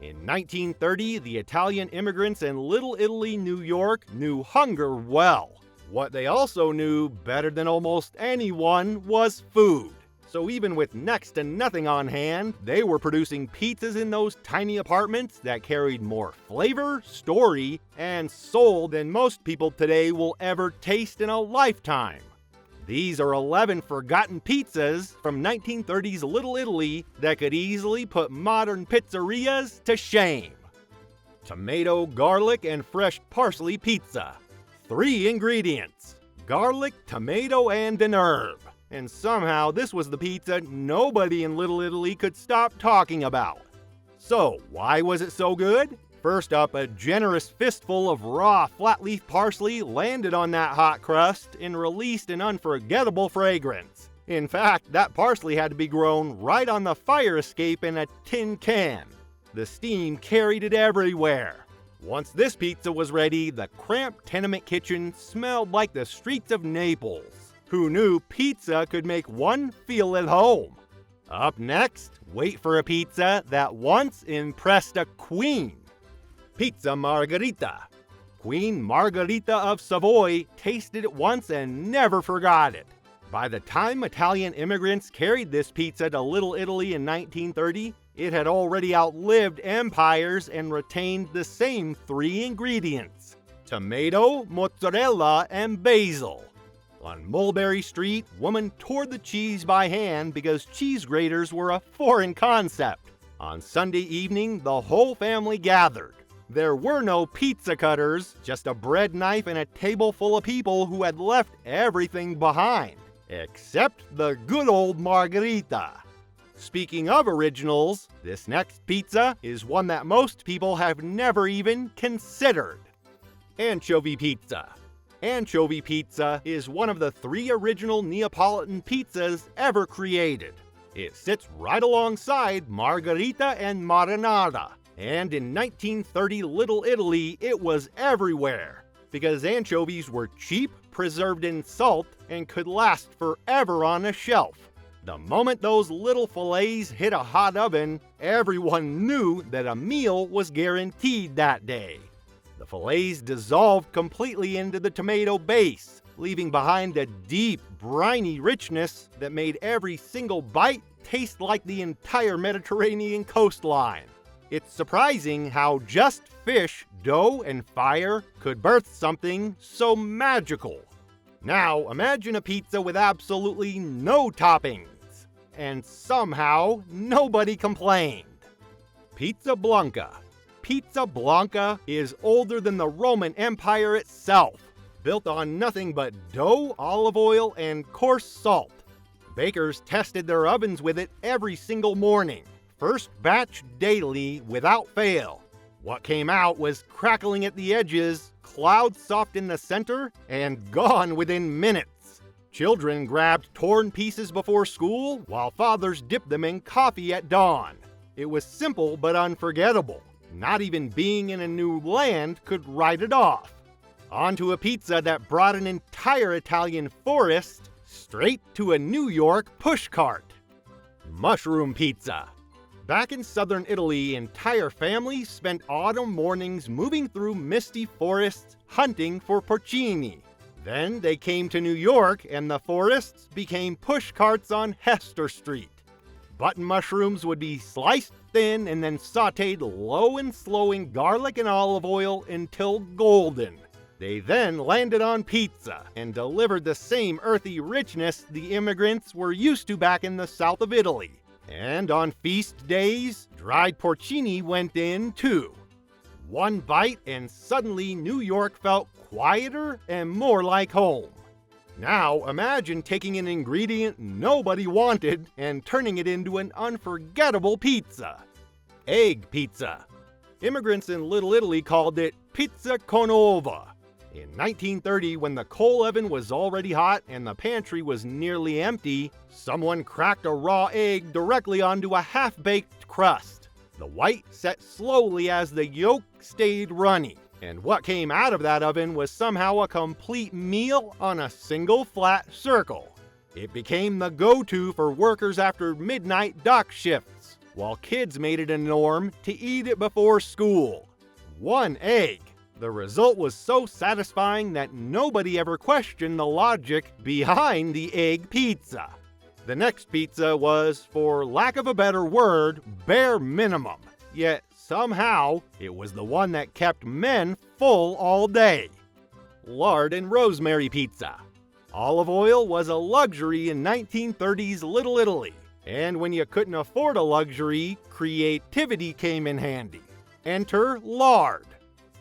In 1930, the Italian immigrants in Little Italy, New York, knew hunger well. What they also knew better than almost anyone was food. So even with next to nothing on hand, they were producing pizzas in those tiny apartments that carried more flavor, story, and soul than most people today will ever taste in a lifetime. These are 11 forgotten pizzas from 1930s Little Italy that could easily put modern pizzerias to shame. Tomato, garlic, and fresh parsley pizza. 3 ingredients: garlic, tomato, and an herb. And somehow this was the pizza nobody in Little Italy could stop talking about. So, why was it so good? First up, a generous fistful of raw flat-leaf parsley landed on that hot crust and released an unforgettable fragrance. In fact, that parsley had to be grown right on the fire escape in a tin can. The steam carried it everywhere. Once this pizza was ready, the cramped tenement kitchen smelled like the streets of Naples. Who knew pizza could make one feel at home? Up next, wait for a pizza that once impressed a queen. Pizza Margherita. Queen Margherita of Savoy tasted it once and never forgot it. By the time Italian immigrants carried this pizza to Little Italy in 1930, it had already outlived empires and retained the same 3 ingredients: tomato, mozzarella, and basil. On Mulberry Street, women tore the cheese by hand because cheese graters were a foreign concept. On Sunday evening, the whole family gathered. There were no pizza cutters, just a bread knife and a table full of people who had left everything behind, except the good old Margherita. Speaking of originals, this next pizza is one that most people have never even considered. Anchovy pizza. Anchovy pizza is one of the 3 original Neapolitan pizzas ever created. It sits right alongside Margherita and Marinara. And in 1930 Little Italy, it was everywhere, because anchovies were cheap, preserved in salt, and could last forever on a shelf. The moment those little fillets hit a hot oven, everyone knew that a meal was guaranteed that day. The fillets dissolved completely into the tomato base, leaving behind a deep, briny richness that made every single bite taste like the entire Mediterranean coastline. It's surprising how just fish, dough, and fire could birth something so magical. Now, imagine a pizza with absolutely no toppings, and somehow nobody complained. Pizza Blanca. Pizza Blanca is older than the Roman Empire itself, built on nothing but dough, olive oil, and coarse salt. Bakers tested their ovens with it every single morning. First batch daily without fail. What came out was crackling at the edges, cloud soft in the center, and gone within minutes. Children grabbed torn pieces before school, while fathers dipped them in coffee at dawn. It was simple but unforgettable. Not even being in a new land could write it off. Onto a pizza that brought an entire Italian forest straight to a New York pushcart. Mushroom pizza. Back in southern Italy, entire families spent autumn mornings moving through misty forests hunting for porcini. Then they came to New York and the forests became pushcarts on Hester Street. Button mushrooms would be sliced thin and then sauteed low and slow in garlic and olive oil until golden. They then landed on pizza and delivered the same earthy richness the immigrants were used to back in the south of Italy. And on feast days, dried porcini went in too. One bite and suddenly New York felt quieter and more like home. Now imagine taking an ingredient nobody wanted and turning it into an unforgettable pizza. Egg pizza. Immigrants in Little Italy called it pizza con uova. In 1930, when the coal oven was already hot and the pantry was nearly empty, someone cracked a raw egg directly onto a half-baked crust. The white set slowly as the yolk stayed runny, and what came out of that oven was somehow a complete meal on a single flat circle. It became the go-to for workers after midnight dock shifts, while kids made it a norm to eat it before school. 1 egg. The result was so satisfying that nobody ever questioned the logic behind the egg pizza. The next pizza was, for lack of a better word, bare minimum. Yet somehow, it was the one that kept men full all day. Lard and rosemary pizza. Olive oil was a luxury in 1930s Little Italy. And when you couldn't afford a luxury, creativity came in handy. Enter lard.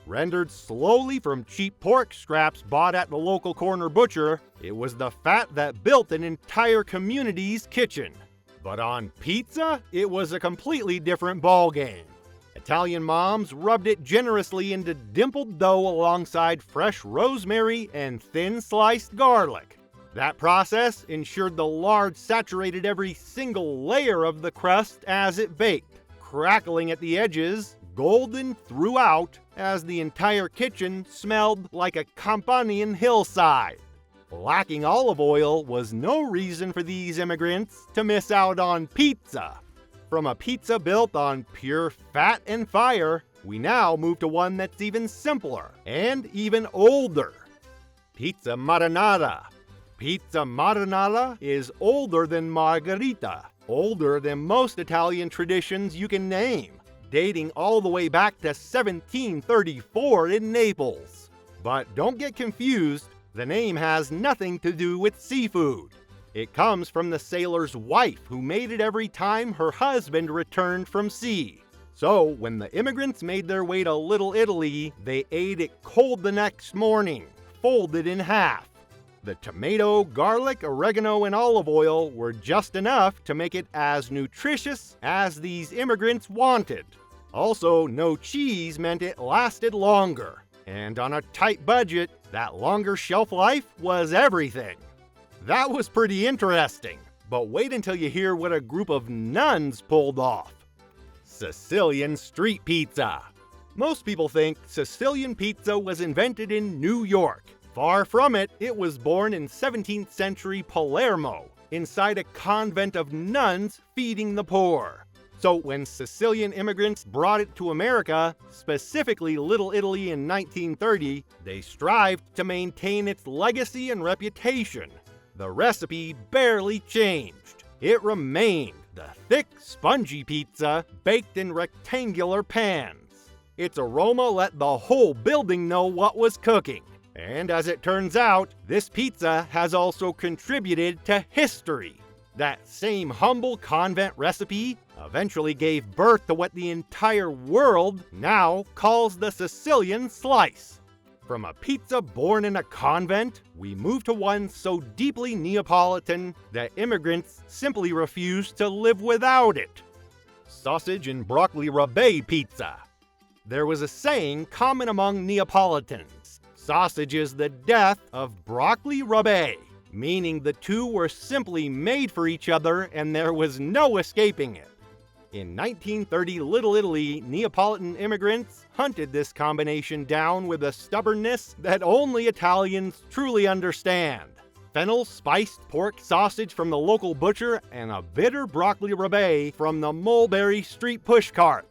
Rendered slowly from cheap pork scraps bought at the local corner butcher, it was the fat that built an entire community's kitchen. But on pizza, it was a completely different ballgame. Italian moms rubbed it generously into dimpled dough alongside fresh rosemary and thin-sliced garlic. That process ensured the lard saturated every single layer of the crust as it baked, crackling at the edges, golden throughout, as the entire kitchen smelled like a Campanian hillside. Lacking olive oil was no reason for these immigrants to miss out on pizza. From a pizza built on pure fat and fire, we now move to one that's even simpler and even older. Pizza marinara. Pizza marinara is older than margherita, older than most Italian traditions you can name, dating all the way back to 1734 in Naples. But don't get confused, the name has nothing to do with seafood. It comes from the sailor's wife who made it every time her husband returned from sea. So when the immigrants made their way to Little Italy, they ate it cold the next morning, folded in half. The tomato, garlic, oregano, and olive oil were just enough to make it as nutritious as these immigrants wanted. Also, no cheese meant it lasted longer. And on a tight budget, that longer shelf life was everything. That was pretty interesting, but wait until you hear what a group of nuns pulled off. Sicilian street pizza. Most people think Sicilian pizza was invented in New York. Far from it, it was born in 17th century Palermo, inside a convent of nuns feeding the poor. So when Sicilian immigrants brought it to America, specifically Little Italy in 1930, they strived to maintain its legacy and reputation. The recipe barely changed. It remained the thick, spongy pizza baked in rectangular pans. Its aroma let the whole building know what was cooking. And as it turns out, this pizza has also contributed to history. That same humble convent recipe eventually gave birth to what the entire world now calls the Sicilian slice. From a pizza born in a convent, we move to one so deeply Neapolitan that immigrants simply refuse to live without it. Sausage and broccoli rabe pizza. There was a saying common among Neapolitans: sausage is the death of broccoli rabe, meaning the two were simply made for each other and there was no escaping it. In 1930 Little Italy, Neapolitan immigrants hunted this combination down with a stubbornness that only Italians truly understand. Fennel spiced pork sausage from the local butcher and a bitter broccoli rabe from the Mulberry Street pushcart.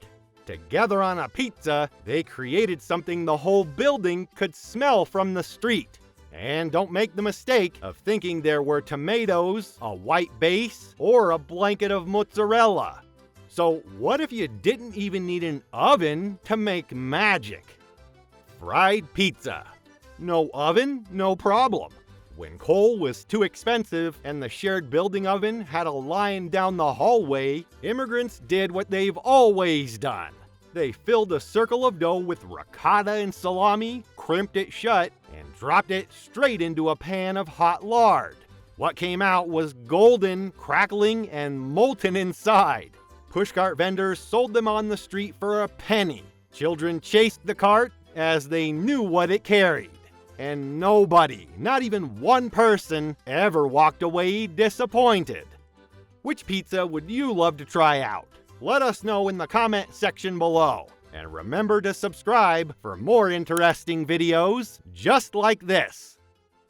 Together on a pizza, they created something the whole building could smell from the street. And don't make the mistake of thinking there were tomatoes, a white base, or a blanket of mozzarella. So what if you didn't even need an oven to make magic? Fried pizza. No oven, no problem. When coal was too expensive and the shared building oven had a line down the hallway, immigrants did what they've always done. They filled a circle of dough with ricotta and salami, crimped it shut, and dropped it straight into a pan of hot lard. What came out was golden, crackling, and molten inside. Pushcart vendors sold them on the street for a penny. Children chased the cart as they knew what it carried. And nobody, not even one person, ever walked away disappointed. Which pizza would you love to try out? Let us know in the comment section below. And remember to subscribe for more interesting videos just like this.